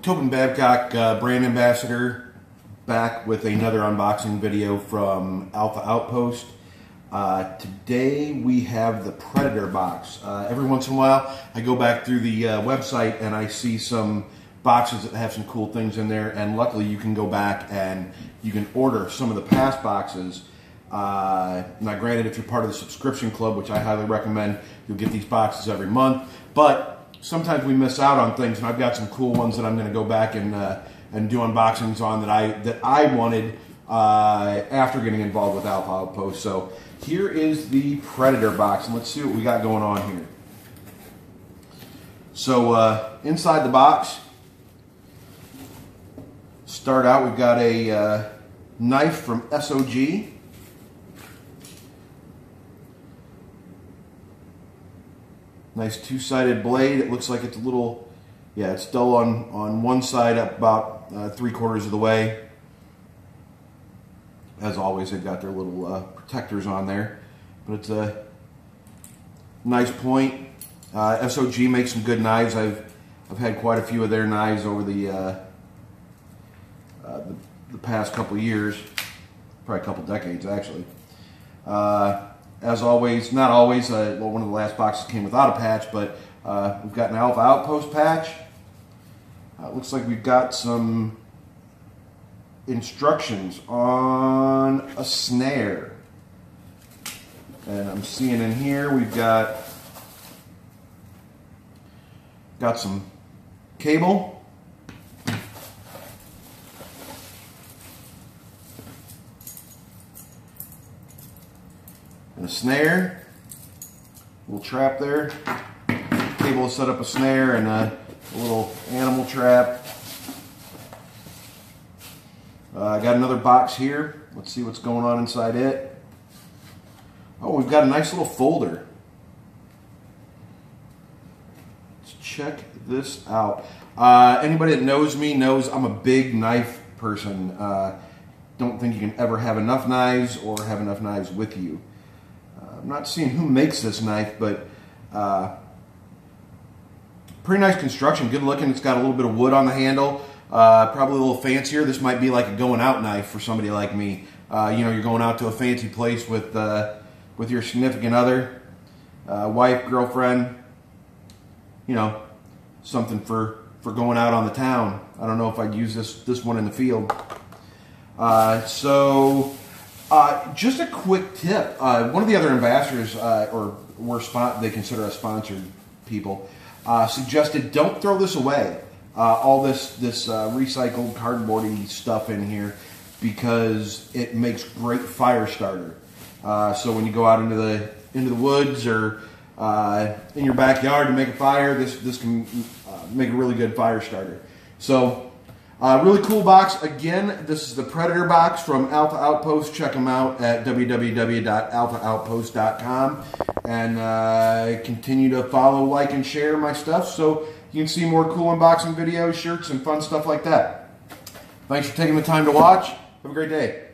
Tobin Babcock, brand ambassador, back with another unboxing video from Outpost. Today we have the Predator box. Every once in a while I go back through the website and I see some boxes that have some cool things in there, and luckily you can go back and you can order some of the past boxes. Now granted, if you're part of the subscription club, which I highly recommend, you'll get these boxes every month, but sometimes we miss out on things, and I've got some cool ones that I'm going to go back and do unboxings on that I wanted after getting involved with Outpost. So here is the Predator box, and let's see what we got going on here. So inside the box, start out, we've got a knife from SOG. Nice two-sided blade. It looks like it's a little, yeah, it's dull on one side, up about 3/4 of the way. As always, they've got their little protectors on there, but it's a nice point. SOG makes some good knives. I've had quite a few of their knives over the past couple years, probably a couple decades actually. As always, not always, well, one of the last boxes came without a patch, but we've got an Outpost patch. Looks like we've got some instructions on a snare. And I'm seeing in here we've got some cable. And a snare, little trap there. Cable will set up a snare and a little animal trap. I got another box here. Let's see what's going on inside it. Oh, we've got a nice little folder. Let's check this out. Anybody that knows me knows I'm a big knife person. Don't think you can ever have enough knives or have enough knives with you. I'm not seeing who makes this knife, but pretty nice construction, good looking. It's got a little bit of wood on the handle, probably a little fancier. This might be like a going out knife for somebody like me. You know, you're going out to a fancy place with your significant other, wife, girlfriend, you know, something for going out on the town. I don't know if I'd use this one in the field. Just a quick tip. One of the other ambassadors, they consider us sponsored people, suggested don't throw this away. All this recycled cardboardy stuff in here, because it makes great fire starter. So when you go out into the woods or in your backyard to make a fire, this can make a really good fire starter. So. Really cool box. Again, this is the Predator box from Outpost. Check them out at www.alphaoutpost.com, and continue to follow, like, and share my stuff so you can see more cool unboxing videos, shirts, and fun stuff like that. Thanks for taking the time to watch. Have a great day.